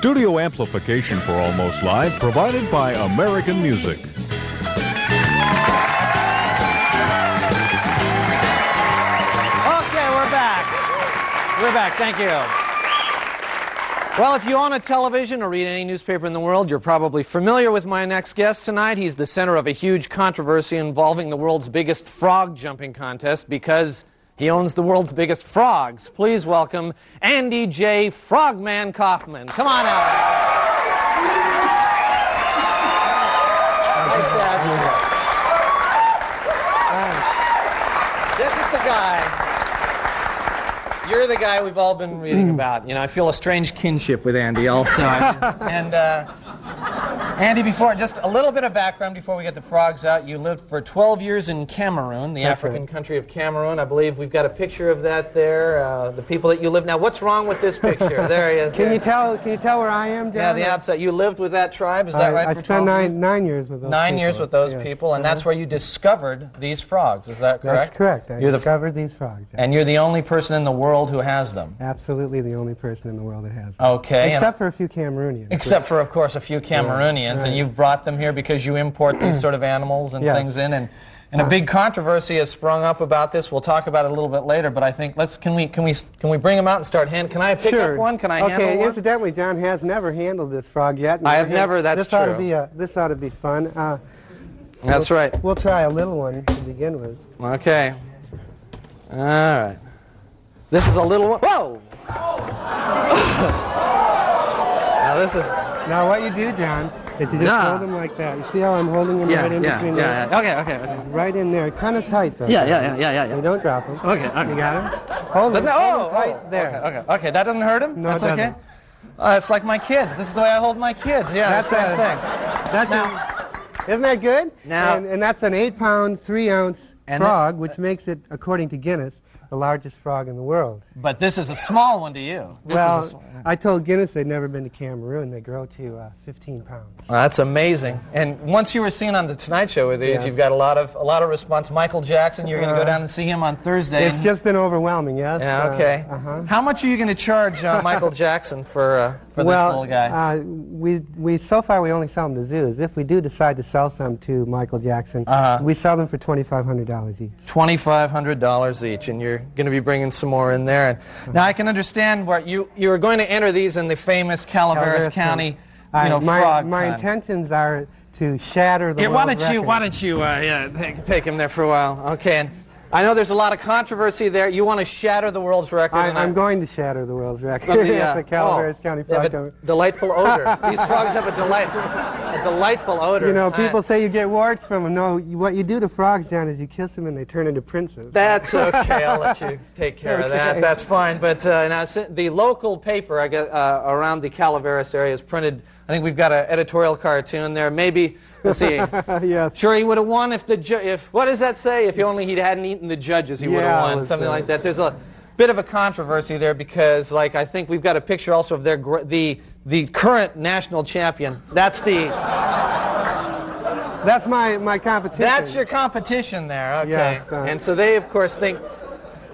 Studio amplification for Almost Live provided by American Music. Okay, we're back. We're back. Thank you. Well, if you own a television or read any newspaper in the world, you're probably familiar with my next guest tonight. He's the center of a huge controversy involving the world's biggest frog jumping contest because he owns the world's biggest frogs. Please welcome Andy J. Frogman Koffman. Come on out. Nice to have you here. This is the guy. You're the guy we've all been reading about. You know, I feel a strange kinship with Andy also. And Andy, before, just a little bit of background before we get the frogs out. You lived for 12 years in Cameroon, the African country of Cameroon. I believe we've got a picture of that there, the people that you live. Now, what's wrong with this picture? There he is. Can you tell where I am, John? Yeah, the outside. You lived with that tribe, is that right? I spent 9 years with those people. 9 years with those people, and that's where you discovered these frogs, is that correct? That's correct. I discovered these frogs. And you're the only person in the world who has them? Absolutely the only person in the world that has them. Okay. Except for a few Cameroonians. Except for, of course, a few Cameroonians, right. And you've brought them here because you import these sort of animals and things in, and a big controversy has sprung up about this. We'll talk about it a little bit later, but I think can we bring them out and start can I pick up one? Can I handle one? Incidentally, John has never handled this frog yet. I have never. That's true. This ought to be fun. That's right. We'll try a little one to begin with. Okay. All right. This is a little one. Whoa! Now what you do, John, is you just hold them like that. You see how I'm holding them right in between there? Okay. Right in there. Kind of tight, though. Yeah. So don't drop them. Okay. You got them? Hold them tight there. Okay. That doesn't hurt him? No, that's it okay? doesn't. It's like my kids. This is the way I hold my kids. Yeah, that's the same thing. Isn't that good? Now, and that's an 8-pound, 3-ounce frog, which makes it, according to Guinness, the largest frog in the world. But this is a small one to you. I told Guinness they'd never been to Cameroon. They grow to 15 pounds. Well, that's amazing. And once you were seen on the Tonight Show with these, you've got a lot of response. Michael Jackson, you're going to go down and see him on Thursday. It's just been overwhelming, yes. Yeah, okay. How much are you going to charge Michael Jackson for this little guy? So far we only sell them to zoos. If we do decide to sell some to Michael Jackson, we sell them for $2,500 each. $2,500 each, and you're going to be bringing some more in there. And now I can understand what you are going to enter these in the famous Calaveras County, frog. My intentions are to shatter the world record. Why don't you take him there for a while? Okay. And I know there's a lot of controversy there. You want to shatter the world's record. I'm going to shatter the world's record. The Calaveras County Frog. They have a delightful odor. These frogs have a delightful odor. You know, people say you get warts from them. No, what you do to frogs, John, is you kiss them and they turn into princes. That's okay. I'll let you take care of that. That's fine. But now the local paper, I guess, around the Calaveras area is printed. I think we've got an editorial cartoon there. Maybe. Let's see. Yes. Sure, he would have won if what does that say? If he hadn't eaten the judges, he would have won. Something like that. There's a bit of a controversy there because, I think we've got a picture also of the current national champion. That's my competition. That's your competition there. Okay. Yes, and so they, of course, think,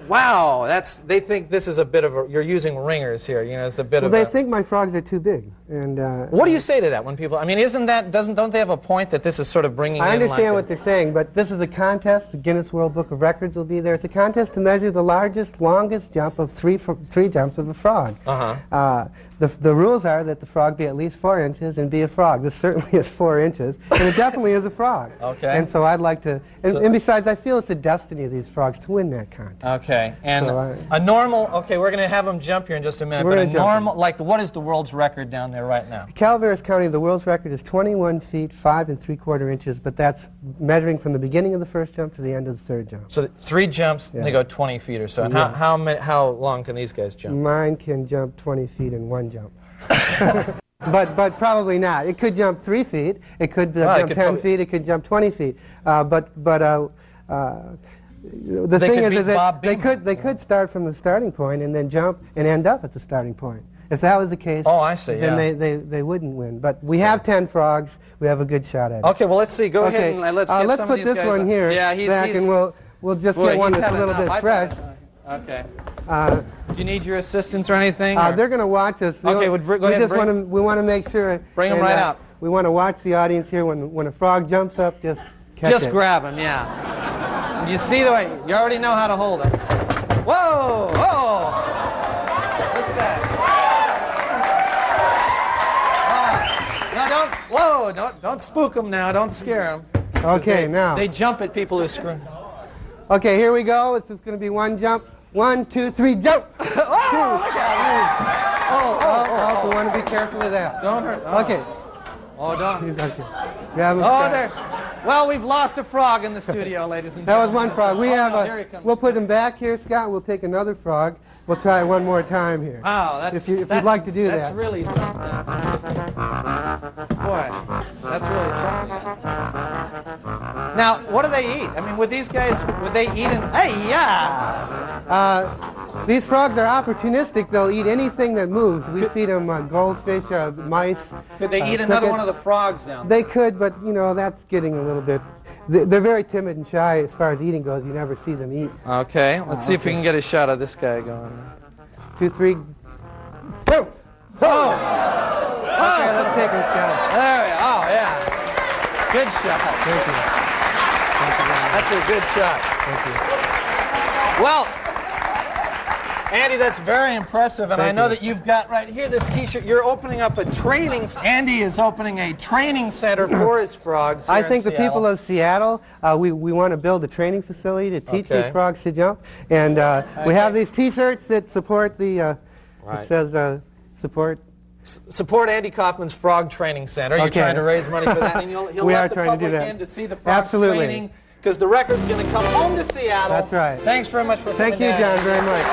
wow, they think this is a bit of you're using ringers here. It's a bit of. They think my frogs are too big. And what do you say to that when people? I mean, don't they have a point that this is sort of bringing? I understand what they're saying, but this is a contest. The Guinness World Book of Records will be there. It's a contest to measure the longest jump of three jumps of a frog. The rules are that the frog be at least 4 inches and be a frog. This certainly is 4 inches, and it definitely is a frog. Okay. And so I'd like to. And besides, I feel it's the destiny of these frogs to win that contest. Okay. And a normal. Okay, we're going to have them jump here in just a minute. But a normal, what is the world's record down there right now? Calaveras County, the world's record is 21 feet 5 3/4 inches, but that's measuring from the beginning of the first jump to the end of the third jump. So 3 jumps, and they go 20 feet or so. And how long can these guys jump? Mine can jump 20 feet in one jump. But probably not. It could jump 3 feet. It could jump 10 feet. It could jump 20 feet. The thing is that they could start from the starting point and then jump and end up at the starting point. If that was the case, I see. Then they wouldn't win. But we have 10 frogs. We have a good shot at it. Okay, well let's see. Go ahead and let's get some put of these this guys one here Yeah, back, and we'll just get one that's a little bit fresh. Okay. Do you need your assistance or anything? They're going to watch us. Okay, go ahead. We want to make sure. Bring them right out. We want to watch the audience here. When a frog jumps up, just catch it. Just grab him, yeah. You see the way? You already know how to hold it. Whoa! Whoa! Listen to that. No, don't spook them now. Don't scare them. Okay, now. They jump at people who scream. Okay, here we go. It's just going to be one jump. 1, 2, 3, jump! Oh, look at We want to be careful of that. Don't hurt. Okay. Oh, don't. He's okay. Grab him. Oh, there. Well, we've lost a frog in the studio, ladies and gentlemen. That was one frog. We'll put him back here, Scott. We'll take another frog. We'll try it one more time here. Wow, if you'd like to do that. That's really something. Boy, that's really something. Now, what do they eat? I mean, would these guys, would they eat hey, yeah! These frogs are opportunistic. They'll eat anything that moves. We feed them goldfish, mice. Could they eat another one of the frogs down there? They could, but, you know, that's getting a little bit... They're very timid and shy as far as eating goes. You never see them eat. Okay, let's see if we can get a shot of this guy going. 2, 3. Boom! Oh! Okay, let's take him, Scott. There we go. Oh, yeah. Good shot. Thank you. That's a good shot. Thank you. Well, Andy, that's very impressive, and I know that you've got right here this T-shirt. You're opening up a training. Andy is opening a training center for his frogs. I think the people of Seattle, we want to build a training facility to teach these frogs to jump, and we have these T-shirts that support the. It says support Andy Koffman's Frog Training Center. You're trying to raise money for that, and he'll we let are the trying public to do that. in to see the frog training. Because the record's going to come home to Seattle. That's right. Thanks very much for coming down. Thank you, John, very much.